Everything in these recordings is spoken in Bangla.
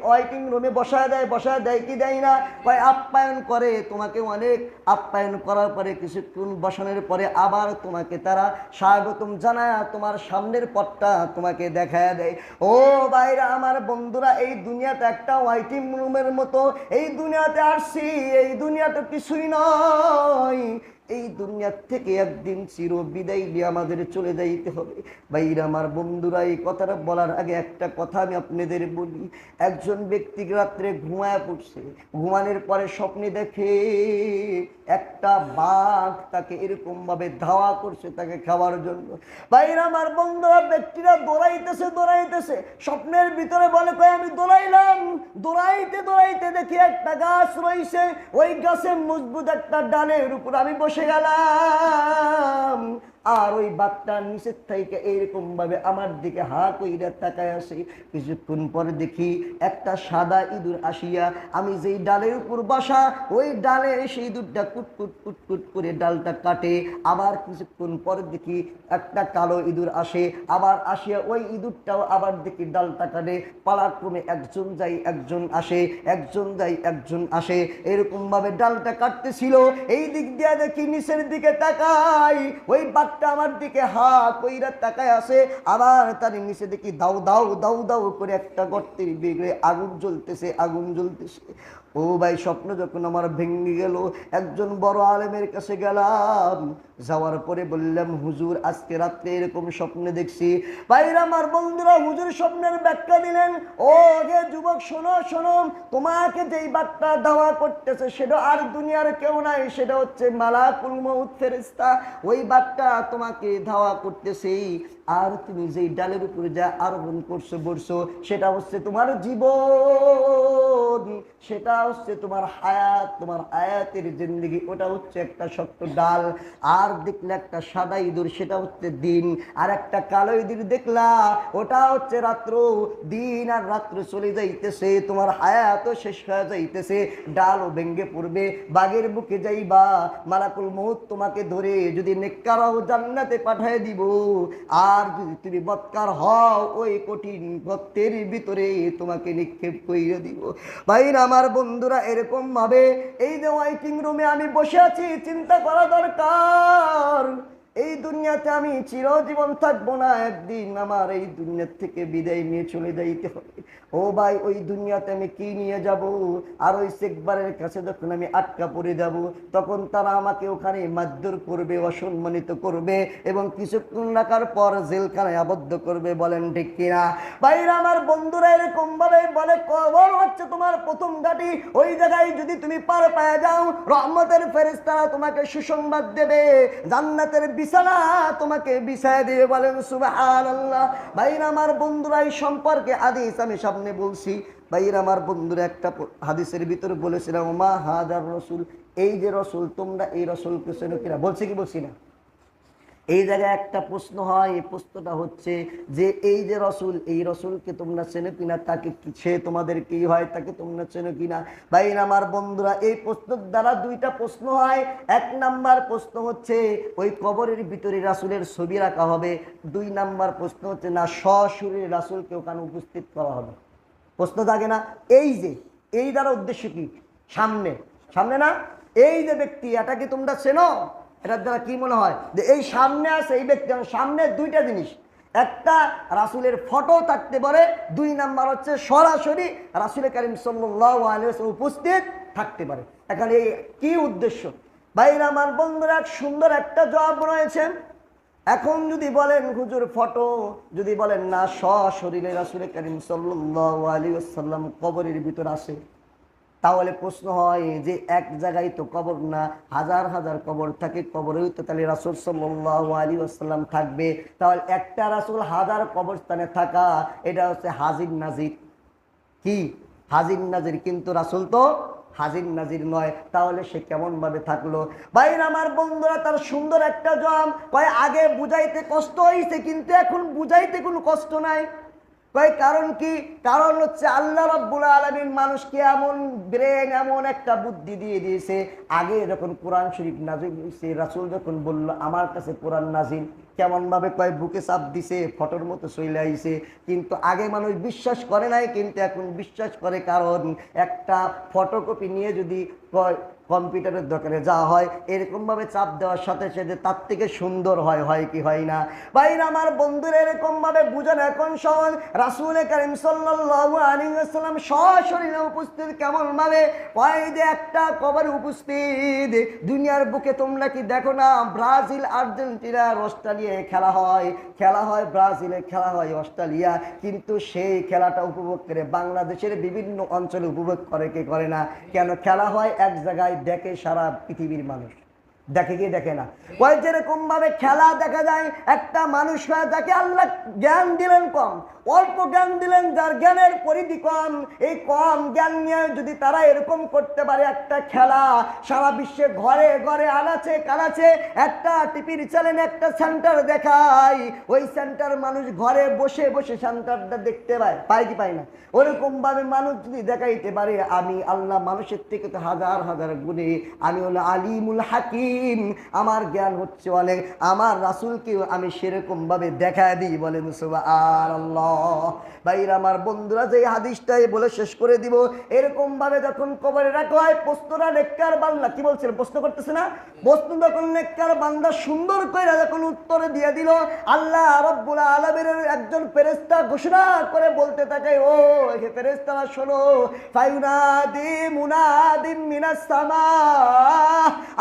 ওয়াইটিং রুমে বসায় দেয় কি দেয় না? কয় আপ্যায়ন করে, তোমাকে অনেক আপ্যায়ন করার পরে কিছুক্ষণ বসানোর পরে আবার তোমাকে তারা স্বাগতম জানায় তোমার সামনের পথটা তোমাকে দেখায় দেয়। ও ভাইরা আমার বন্ধুরা, এই দুনিয়াতে একটা ওয়াইটিং রুমের মতো এই দুনিয়াতে আসছি, এই দুনিয়াটা কিছুই নয়। এই দুনিয়ার থেকে একদিন চির বিদায় নিয়ে আমাদের চলে যাইতে হবে। ভাইরা আমার বন্ধুরা, এই কথাটা বলার আগে একটা কথা আমি আপনাদের বলি। একজন ব্যক্তি রাত্রে ঘুমায় পড়ছে, ঘুমানোর পরে স্বপ্নে দেখে একটা বাঘ তাকে এরকম ভাবে ধাওয়া করছে তাকে খাওয়ার জন্য। ভাইরা আমার বন্ধুরা, ব্যক্তিরা দৌড়াইতেছে, স্বপ্নের ভিতরে বলে কয় আমি দৌড়াইলাম, দৌড়াইতে দেখি একটা গাছ রয়েছে, ওই গাছের মজবুত একটা ডালের উপর আমি বসে গেলাম। আর ওই বাঘটার নিচের থেকে এইরকম ভাবে আমার দিকে হা কইরা তাকায় আসে। কিছুক্ষণ পরে দেখি একটা সাদা ইঁদুর আসিয়া আমি যেই ডালের উপর বসা ওই ডালে সেই ইঁদুরটা কুটকুট করে ডালটা কাটে। আবার কিছুক্ষণ পরে দেখি একটা কালো ইঁদুর আসে, আবার আসিয়া ওই ইঁদুরটাও আবার দেখি ডালটা কাটে। পালাক্রমে একজন যাই একজন আসে, একজন যাই একজন আসে, এরকম ভাবে ডালটা কাটতেছিল। এই দিক দিয়ে দেখি নিচের দিকে তাকাই, ওই বাঘটা আমার দিকে হা কইরা তাকায় আসে। আবার তার নিচে দেখি দাউ দাউ করে একটা গর্তের ভিতরে আগুন জ্বলতেছে। ও ভাই, স্বপ্ন যখন আমার ভেঙে গেল, একজন বড় আলেমের কাছে গেলাম। যাওয়ার পরে বললাম, হুজুর আজকে রাত্রে এরকম স্বপ্নে দেখছি। ভাইরা আমার বন্ধুরা, হুজুর স্বপ্নের ব্যাখ্যা দিলেন। ও হে যুবক, শোনো, তোমাকে যেই বাঘটা ধাওয়া করতেছে সেটা আর দুনিয়ার কেউ নাই, সেটা হচ্ছে মালাকুল মউত ফেরেশতা। ওই বাঘটা তোমাকে ধাওয়া করতেছে, আর তুমি যেই ডালের উপরে যা আরোহণ বসছো সেটা হচ্ছে তোমার জীবন, সেটা হচ্ছে তোমার হায়াত, তোমার হায়াতের জিন্দেগি। ওটা হচ্ছে একটা শক্ত ডাল। আর দেখলে একটা সাদা ইঁদুর, সেটা হচ্ছে দিন। আর একটা কালো ইঁদুর দেখলা, ওটা হচ্ছে রাত্র। দিন আর রাত্র চলে যাইতেছে, তোমার হায়াতও শেষ হয়ে যাইতেছে, ডালও ভেঙ্গে পড়বে, বাঘের বুকে যাইবা, মালাকুল মউত তোমাকে ধরে যদি নেককার হও জান্নাতে পাঠিয়ে দিব, আর যদি তুমি বদকার হও ওই কঠিন গর্তের ভিতরে তোমাকে নিক্ষেপ কইরা দিব। ভাইরা আমার বন্ধুরা, এরকম ভাবে এই যে ওয়াইটিং রুমে আমি বসে আছি, চিন্তা করা দরকার এই দুনিয়াতে আমি চিরজীবন থাকবো না, একদিন আমার এই দুনিয়া থেকে বিদায় নিয়ে চলে যাইতে হবে। ও ভাই, ওই দুনিয়াতে আমি কি নিয়ে যাব? আর ওই শেখবারের কাছে যখন আমি আটকা পড়ে যাব, তখন তারা আমাকে ওখানে মারধর করবে, অসম্মানিত করবে, এবং কিছুক্ষণ রাখার পর জেলখানায় আবদ্ধ করবে। বলেন ঠিক কিনা? ভাইরা আমার বন্ধুরা, এরকম ভাবে বলে কবর হচ্ছে তোমার প্রথম ঘাঁটি। ওই জায়গায় যদি তুমি পার পায়ে যাও, রহমতের ফেরেশতারা তোমাকে সুসংবাদ দেবে, জান্নাতের বিছানা তোমাকে বিছায় দেবে। বলেন সুবহানাল্লাহ। ভাইরা আমার বন্ধুরা, এই সম্পর্কে হাদিস আমি সামনে বলছি। ভাইরা আমার বন্ধুরা, একটা হাদিসের ভিতরে বলেছিলাম, মা হাদার রসুল, এই যে রসুল, তোমরা এই রসুলকে চেনো কিনা? বলছি কি বলছি না? এই জায়গায় একটা প্রশ্ন হয়, এই প্রশ্নটা হচ্ছে যে এই যে রসুল, এই রসুলকে তোমরা চেনো কিনা? তাকে সে তোমাদের কি হয়, তাকে তোমরা চেনো কিনা? ভাইরা আমার বন্ধুরা, এই প্রশ্নের দ্বারা দুইটা প্রশ্ন হয়। এক নাম্বার প্রশ্ন হচ্ছে ওই কবরের ভিতরে রাসুলের ছবি রাখা হবে। দুই নাম্বার প্রশ্ন হচ্ছে না, সশরীরে রাসুলকে ওখানে উপস্থিত করা হবে। প্রশ্ন থাকে না? এই দ্বারা উদ্দেশ্য কি? সামনে না, এই যে ব্যক্তি, এটা কি তোমরা চেনো? এটার দ্বারা কি মনে হয় যে এই সামনে আছে এই ব্যক্তি? সামনে দুইটা জিনিস, একটা রাসূলের ফটো থাকতে পারে, দুই নাম্বার হচ্ছে সরাসরি রাসূল কারীম সাল্লাল্লাহু আলাইহি ওয়াসাল্লাম উপস্থিত থাকতে পারে। এখানে এই কি উদ্দেশ্য? ভাইরা আমার বন্ধুরা, সুন্দর একটা জবাব রয়েছে। এখন যদি বলেন হুজুর ফটো, যদি বলেন না সশরীরে রাসূল কারীম সাল্লাল্লাহু আলাইহি ওয়াসাল্লাম কবরের ভিতর আছে, তাহলে প্রশ্ন হয় যে এক জায়গায় তো কবর না, হাজার হাজার কবর থাকে, কবরেও তো তাহলে রাসূল সাল্লাল্লাহু আলাইহি ওয়াসাল্লাম থাকবে। তাহলে একটা রাসূল হাজার কবরস্থানে থাকা, এটা হচ্ছে হাজির নাজির। কি হাজির নাজির? কিন্তু রাসূল তো হাজির নাজির নয়, তাহলে সে কেমন ভাবে থাকলো? ভাইরা আমার বন্ধুরা, তার সুন্দর একটা জবাব কয়, আগে বুঝাইতে কষ্ট হয়েছে, কিন্তু এখন বুঝাইতে কোনো কষ্ট নাই। কয় কারণ কি? কারণ হচ্ছে আল্লাহ রাব্বুল আলামিন মানুষকে এমন ব্রেন, এমন একটা বুদ্ধি দিয়ে দিয়েছে। আগে যখন কোরআন শরীফ নাজিল হয়েছে, রাসূল যখন বলল আমার কাছে কোরআন নাজিল, কেমন ভাবে কয় বুকে চাপ দিছে, ফটোর মতো চলে আইছে। কিন্তু আগে মানুষ বিশ্বাস করে নাই, কিন্তু এখন বিশ্বাস করে। কারণ একটা ফটোকপি নিয়ে যদি কয় কম্পিউটারের দোকানে যাওয়া হয়, এরকম ভাবে চাপ দেওয়ার সাথে সাথে তার থেকে সুন্দর হয়, হয় কি হয় না? ভাইরা আমার, বন্ধুরা, এরকম ভাবে বুঝেন। এখন সহজ, রাসূল কারীম সাল্লাল্লাহু আলাইহি ওয়াসাল্লাম সশরীরে উপস্থিত। কেমন ভাবে? ওই যে একটা কবরে উপস্থিত। দুনিয়ার বুকে তোমরা কি দেখো না, ব্রাজিল, আর্জেন্টিনা, অস্ট্রেলিয়া খেলা হয়, খেলা হয় ব্রাজিলে, খেলা হয় অস্ট্রেলিয়া, কিন্তু সেই খেলাটা উপভোগ করে বাংলাদেশের বিভিন্ন অঞ্চলে উপভোগ করে কে করে না? কেন? খেলা হয় এক জায়গায়, দেখে সারা পৃথিবীর মানুষ। দেখে কি দেখে না? ওই যেরকম ভাবে খেলা দেখা যায়, একটা মানুষ যাকে আল্লাহ জ্ঞান দিলেন কম, অল্প জ্ঞান দিলেন, যার জ্ঞানের পরিধি কম, এই কম জ্ঞান নিয়ে যদি তারা এরকম করতে পারে একটা খেলা, সারা বিশ্বে ঘরে ঘরে আনাচে কানাচে একটা টিভির চ্যানেলে একটা সেন্টার দেখায়, ওই সেন্টার মানুষ ঘরে বসে বসে সেন্টারটা দেখতে পায়, পায় কি পায় না? ওরকম ভাবে মানুষ যদি দেখাইতে পারে, আমি আল্লাহ মানুষের থেকে তো হাজার হাজার গুণে, আমি হলো আলিমুল হাকিম, আমার জ্ঞান হচ্ছে অনেক, আমার রাসূলকেও আমি সেরকম ভাবে দেখা দিই। বলেন সুবহানাল্লাহ। ভাইরা আমার, বন্ধুরা, যে হাদিসটাই বলে শেষ করে দিব, এরকম ভাবে যখন কবরে রাখা হয়, প্রশ্নটা নেককার বান্দা কি বলছেন? প্রশ্ন করতেছে না? প্রশ্ন যখন নেককার বান্দা সুন্দর করে যখন উত্তরে দিয়ে দিল, আল্লাহ রাব্বুল আলামিনের একজন ফেরেশতা ঘোষণা করে বলতে থাকে, ও হে ফেরেশতারা শোনো, ফায়ুনাদি মুনাদিম মিনাস সামা,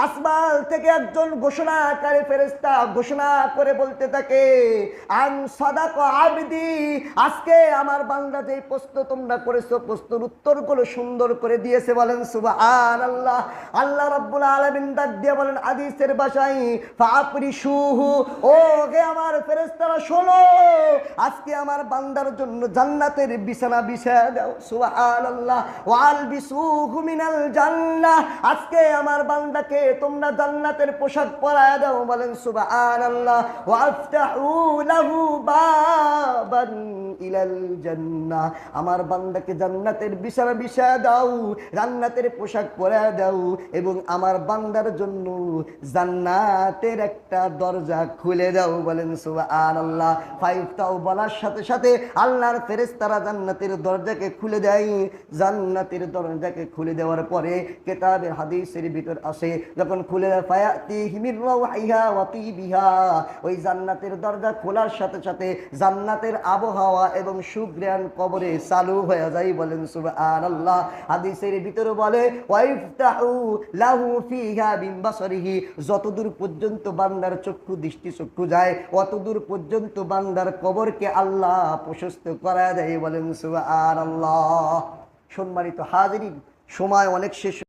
আসমান থেকে একজন ঘোষণাকারী ফেরেশতা ঘোষণা করে বলতে থাকে, আন সাদাকা আবদি, আজকে আমার বান্দা যে প্রশ্ন তোমরা করেছো, প্রশ্নের উত্তরগুলো সুন্দর করে দিয়েছে। বলেন সুবহানাল্লাহ। আল্লাহ রাব্বুল আলামিন ডাক দিয়ে বলেন হাদিসের ভাষায়, ফাআফরিশুহু, ও হে আমার ফেরেশতারা শোনো, আজকে আমার বান্দার জন্য জান্নাতের বিছানা বিছায়া দাও। সুবহানাল্লাহ। ওয়ালবিসুহু মিনাল জান্নাহ, আজকে আমার বান্দাকে তোমরা জান্নাতের পোশাক পরায়া দাও। বলেন সুবহানাল্লাহ। ওয়াফতাহু লাহু বাবান ইলাল জান্নাহ, আমার বান্দাকে জান্নাতের বিছানা বিছায়া দাও, জান্নাতের পোশাক পরায়া দাও, এবং আমার বান্দার জন্য জান্নাতের একটা দরজা খুলে দাও। বলেন সুবহানাল্লাহ। ফাইফতাও বলার সাথে সাথে আল্লাহর ফেরেশতারা জান্নাতের দরজাকে খুলে দেয়। জান্নাতের দরজাকে খুলে দেওয়ার পরে কিতাবে হাদিসের ভিতর আসে, যখন খুলে দেয়, ফায়াতিহি মির রাওহিহা ওয়া তিবিহা, ওই জান্নাতের দরজা খোলার সাথে সাথে জান্নাতের আবহাওয়া এবং সুঘ্রাণ কবরে চালু হয়ে যায়। বলেন সুবহানাল্লাহ। হাদিসের ভিতরে বলে, ওয়াইফতাহু লাহু ফিহা বিন বাসরিহি, যতদূর পর্যন্ত বান্দার চক্ষু দৃষ্টি চক্ষু যায়, অতদূর পর্যন্ত বান্দার কবরকে আল্লাহ প্রশস্ত করা দেয়। বলেন সুবহানাল্লাহ। সম্মানিত হাজিরিন, সময় অনেক শেষ।